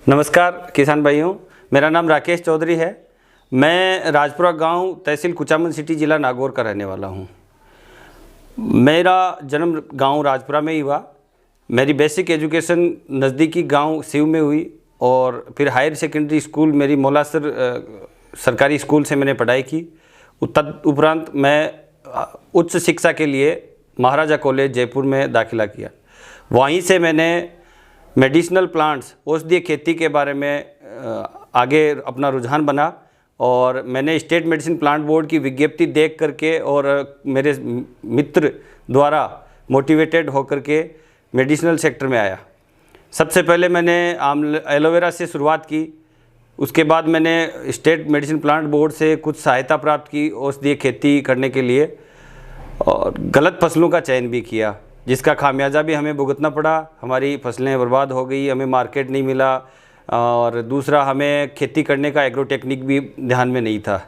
नमस्कार किसान भाइयों, मेरा नाम राकेश चौधरी है। मैं राजपुरा गांव, तहसील कुचामन सिटी, ज़िला नागौर का रहने वाला हूं। मेरा जन्म गांव राजपुरा में ही हुआ। मेरी बेसिक एजुकेशन नज़दीकी गांव सिव में हुई और फिर हायर सेकेंडरी स्कूल मेरी मौलासर सरकारी स्कूल से मैंने पढ़ाई की। उपरांत मैं उच्च शिक्षा के लिए महाराजा कॉलेज जयपुर में दाखिला किया। वहीं से मैंने मेडिसिनल प्लांट्स, औषधीय खेती के बारे में आगे अपना रुझान बना और मैंने स्टेट मेडिसिन प्लांट बोर्ड की विज्ञप्ति देख करके और मेरे मित्र द्वारा मोटिवेटेड होकर के मेडिसिनल सेक्टर में आया। सबसे पहले मैंने एलोवेरा से शुरुआत की। उसके बाद मैंने स्टेट मेडिसिन प्लांट बोर्ड से कुछ सहायता प्राप्त की औषधीय खेती करने के लिए और गलत फसलों का चयन भी किया, जिसका खामियाजा भी हमें भुगतना पड़ा। हमारी फसलें बर्बाद हो गई, हमें मार्केट नहीं मिला और दूसरा हमें खेती करने का एग्रो टेक्निक भी ध्यान में नहीं था।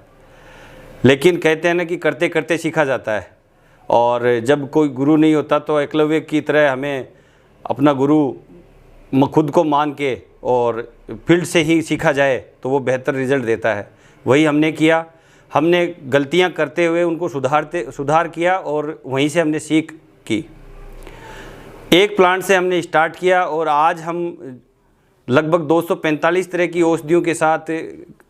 लेकिन कहते हैं ना कि करते करते सीखा जाता है, और जब कोई गुरु नहीं होता तो एकलव्य की तरह हमें अपना गुरु खुद को मान के और फील्ड से ही सीखा जाए तो वो बेहतर रिजल्ट देता है। वही हमने किया। हमने गलतियां करते हुए उनको सुधार किया और वहीं से हमने सीख की। एक प्लांट से हमने स्टार्ट किया और आज हम लगभग 245 तरह की औषधियों के साथ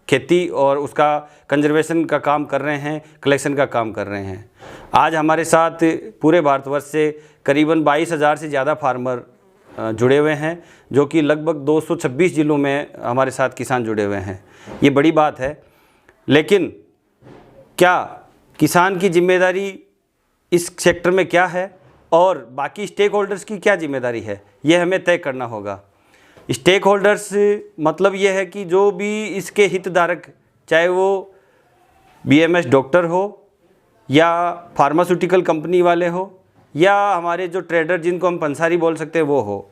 खेती और उसका कंजर्वेशन का काम कर रहे हैं, कलेक्शन का काम कर रहे हैं। आज हमारे साथ पूरे भारतवर्ष से करीबन 22,000 से ज़्यादा फार्मर जुड़े हुए हैं, जो कि लगभग 226 ज़िलों में हमारे साथ किसान जुड़े हुए हैं। ये बड़ी बात है। लेकिन क्या किसान की जिम्मेदारी इस सेक्टर में क्या है और बाकी स्टेक होल्डर्स की क्या जिम्मेदारी है, ये हमें तय करना होगा। स्टेक होल्डर्स मतलब ये है कि जो भी इसके हितधारक, चाहे वो बीएमएस डॉक्टर हो या फार्मास्यूटिकल कंपनी वाले हो या हमारे जो ट्रेडर जिनको हम पंसारी बोल सकते हैं वो हो,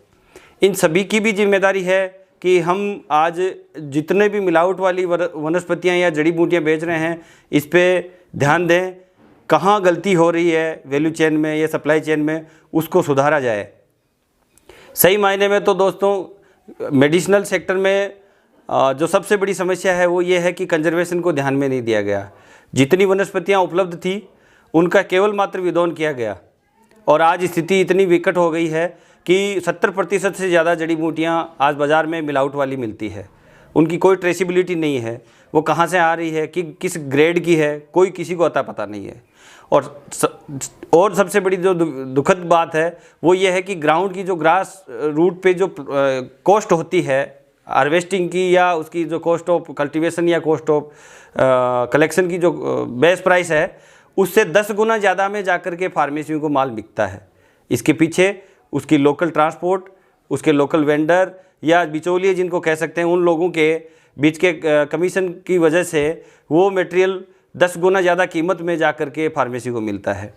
इन सभी की भी जिम्मेदारी है कि हम आज जितने भी मिलावट वाली वनस्पतियाँ या जड़ी बूटियाँ बेच रहे हैं, इस पे ध्यान दें। कहाँ गलती हो रही है वैल्यू चेन में या सप्लाई चेन में, उसको सुधारा जाए। सही मायने में तो दोस्तों मेडिसिनल सेक्टर में जो सबसे बड़ी समस्या है वो ये है कि कंजर्वेशन को ध्यान में नहीं दिया गया। जितनी वनस्पतियाँ उपलब्ध थी उनका केवल मात्र विदोन किया गया और आज स्थिति इतनी विकट हो गई है कि 70% से ज़्यादा जड़ी बूटियाँ आज बाज़ार में मिलावट वाली मिलती है। उनकी कोई ट्रेसिबिलिटी नहीं है, वो कहाँ से आ रही है, कि किस ग्रेड की है, कोई किसी को अता पता नहीं है। और सबसे बड़ी जो दुखद बात है वो ये है कि ग्राउंड की जो ग्रास रूट पे जो कॉस्ट होती है हार्वेस्टिंग की, या उसकी जो कॉस्ट ऑफ कल्टीवेशन या कॉस्ट ऑफ कलेक्शन की जो बेस प्राइस है, उससे 10 गुना ज़्यादा में जाकर के फार्मेसियों को माल बिकता है। इसके पीछे उसकी लोकल ट्रांसपोर्ट, उसके लोकल वेंडर या बिचौलिए जिनको कह सकते हैं, उन लोगों के बीच के कमीशन की वजह से वो मटेरियल 10 गुना ज़्यादा कीमत में जाकर के फार्मेसी को मिलता है।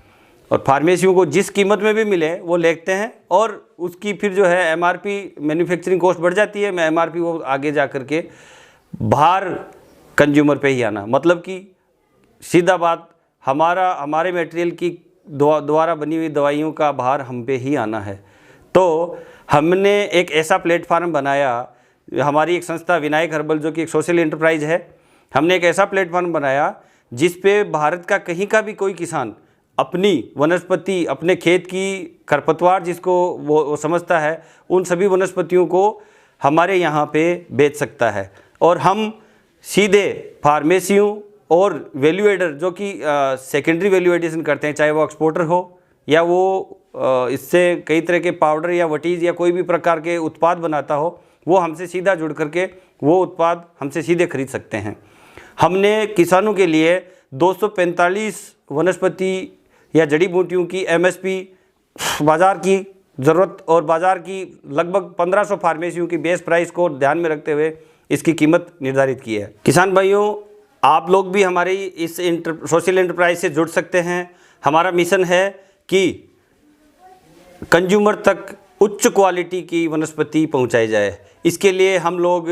और फार्मेसियों को जिस कीमत में भी मिले वो लेते हैं और उसकी फिर जो है एमआरपी, मैन्युफैक्चरिंग कॉस्ट बढ़ जाती है। एमआरपी वो आगे जा कर के बाहर कंज्यूमर पे ही आना, मतलब कि सीधा बात, हमारे मटेरियल की द्वारा बनी हुई दवाइयों का भार हम पे ही आना है। तो हमने एक ऐसा प्लेटफार्म बनाया, हमारी एक संस्था विनायक हर्बल जो कि एक सोशल एंटरप्राइज है, हमने एक ऐसा प्लेटफार्म बनाया जिस पे भारत का कहीं का भी कोई किसान अपनी वनस्पति, अपने खेत की खरपतवार जिसको वो समझता है, उन सभी वनस्पतियों को हमारे यहाँ पे बेच सकता है। और हम सीधे फार्मेसियों और वैल्यू एडर जो कि सेकेंडरी वैल्यू एडिशन करते हैं, चाहे वो एक्सपोर्टर हो या वो इससे कई तरह के पाउडर या वटीज़ या कोई भी प्रकार के उत्पाद बनाता हो, वो हमसे सीधा जुड़ करके वो उत्पाद हमसे सीधे खरीद सकते हैं। हमने किसानों के लिए 245 वनस्पति या जड़ी बूटियों की एमएसपी, बाज़ार की ज़रूरत और बाज़ार की लगभग 1500 फार्मेसियों की बेस प्राइस को ध्यान में रखते हुए इसकी कीमत निर्धारित की है। किसान भाइयों, आप लोग भी हमारी इस सोशल एंटरप्राइज से जुड़ सकते हैं। हमारा मिशन है कि कंज्यूमर तक उच्च क्वालिटी की वनस्पति पहुंचाई जाए। इसके लिए हम लोग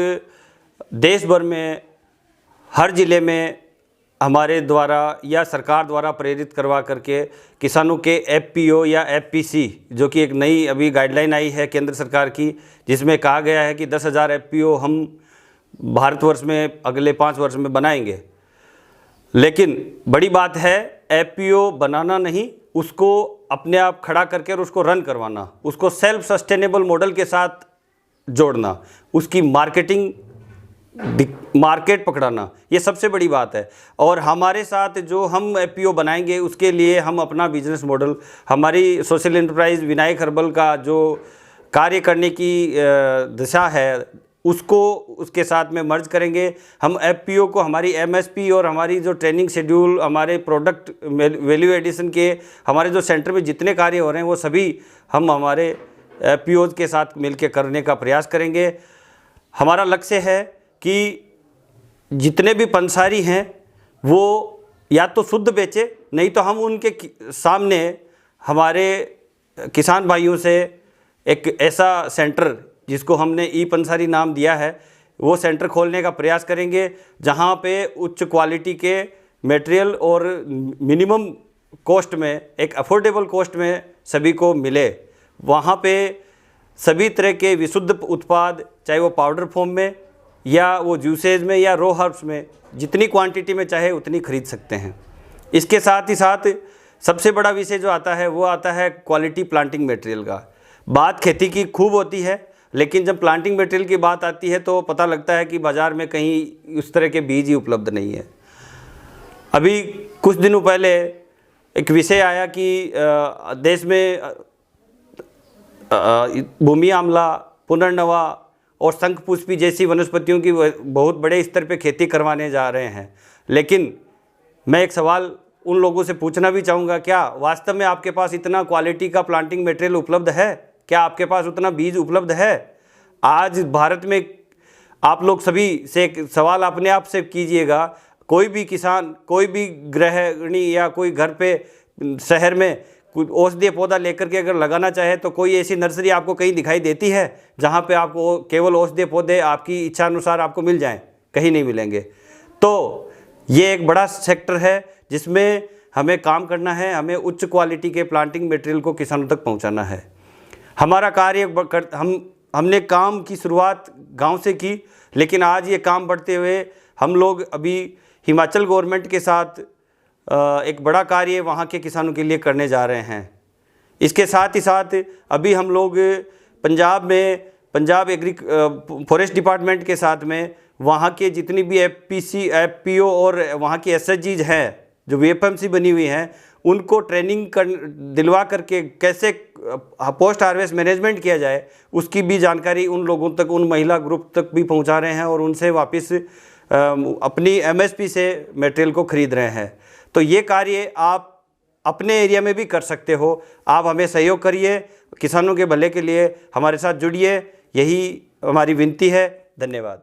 देश भर में हर ज़िले में हमारे द्वारा या सरकार द्वारा प्रेरित करवा करके किसानों के एफपीओ या एफपीसी, जो कि एक नई अभी गाइडलाइन आई है केंद्र सरकार की, जिसमें कहा गया है कि 10,000 एफपीओ हम भारतवर्ष में अगले 5 वर्ष में बनाएंगे। लेकिन बड़ी बात है एफपीओ बनाना नहीं, उसको अपने आप खड़ा करके और उसको रन करवाना, उसको सेल्फ सस्टेनेबल मॉडल के साथ जोड़ना, उसकी मार्केट पकड़ाना, ये सबसे बड़ी बात है। और हमारे साथ जो हम एफपीओ बनाएंगे उसके लिए हम अपना बिजनेस मॉडल, हमारी सोशल एंटरप्राइज विनायक हर्बल का जो कार्य करने की दिशा है उसको उसके साथ में मर्ज करेंगे। हम एफपीओ को हमारी एमएसपी और हमारी जो ट्रेनिंग शेड्यूल, हमारे प्रोडक्ट वैल्यू एडिशन के हमारे जो सेंटर में जितने कार्य हो रहे हैं वो सभी हम हमारे एफपीओज के साथ मिलकर करने का प्रयास करेंगे। हमारा लक्ष्य है कि जितने भी पंसारी हैं वो या तो शुद्ध बेचे, नहीं तो हम उनके सामने हमारे किसान भाइयों से एक ऐसा सेंटर जिसको हमने ई पंसारी नाम दिया है वो सेंटर खोलने का प्रयास करेंगे, जहां पे उच्च क्वालिटी के मटेरियल और मिनिमम कॉस्ट में, एक अफोर्डेबल कॉस्ट में सभी को मिले। वहां पे सभी तरह के विशुद्ध उत्पाद, चाहे वो पाउडर फॉर्म में या वो जूसेज में या रो हर्ब्स में, जितनी क्वांटिटी में चाहे उतनी खरीद सकते हैं। इसके साथ ही साथ सबसे बड़ा विषय जो आता है वो आता है क्वालिटी प्लांटिंग मटेरियल का। बात खेती की खूब होती है, लेकिन जब प्लांटिंग मटेरियल की बात आती है तो पता लगता है कि बाज़ार में कहीं उस तरह के बीज ही उपलब्ध नहीं है। अभी कुछ दिनों पहले एक विषय आया कि देश में भूमि आंवला, पुनर्नवा और शंखपुष्पी जैसी वनस्पतियों की बहुत बड़े स्तर पे खेती करवाने जा रहे हैं। लेकिन मैं एक सवाल उन लोगों से पूछना भी चाहूँगा, क्या वास्तव में आपके पास इतना क्वालिटी का प्लांटिंग मटेरियल उपलब्ध है? क्या आपके पास उतना बीज उपलब्ध है? आज भारत में आप लोग सभी से एक सवाल अपने आप से कीजिएगा, कोई भी किसान, कोई भी गृहिणी या कोई घर पे शहर में कुछ औषधीय पौधा लेकर के अगर लगाना चाहे तो कोई ऐसी नर्सरी आपको कहीं दिखाई देती है जहाँ पे आपको केवल औषधीय पौधे आपकी इच्छा अनुसार आपको मिल जाएं? कहीं नहीं मिलेंगे। तो ये एक बड़ा सेक्टर है जिसमें हमें काम करना है, हमें उच्च क्वालिटी के प्लांटिंग मटेरियल को किसानों तक पहुँचाना है। हमारा कार्य हमने काम की शुरुआत गांव से की, लेकिन आज ये काम बढ़ते हुए हम लोग अभी हिमाचल गवर्नमेंट के साथ एक बड़ा कार्य वहाँ के किसानों के लिए करने जा रहे हैं। इसके साथ ही साथ अभी हम लोग पंजाब फॉरेस्ट डिपार्टमेंट के साथ में वहाँ के जितनी भी एफपीसी, एफपीओ और वहाँ की एसएचजीज हैं जो वीएफएमसी बनी हुई हैं, उनको ट्रेनिंग दिलवा करके कैसे पोस्ट हार्वेस्ट मैनेजमेंट किया जाए उसकी भी जानकारी उन लोगों तक, उन महिला ग्रुप तक भी पहुंचा रहे हैं और उनसे वापस अपनी एमएसपी से मटेरियल को खरीद रहे हैं। तो ये कार्य आप अपने एरिया में भी कर सकते हो। आप हमें सहयोग करिए, किसानों के भले के लिए हमारे साथ जुड़िए, यही हमारी विनती है। धन्यवाद।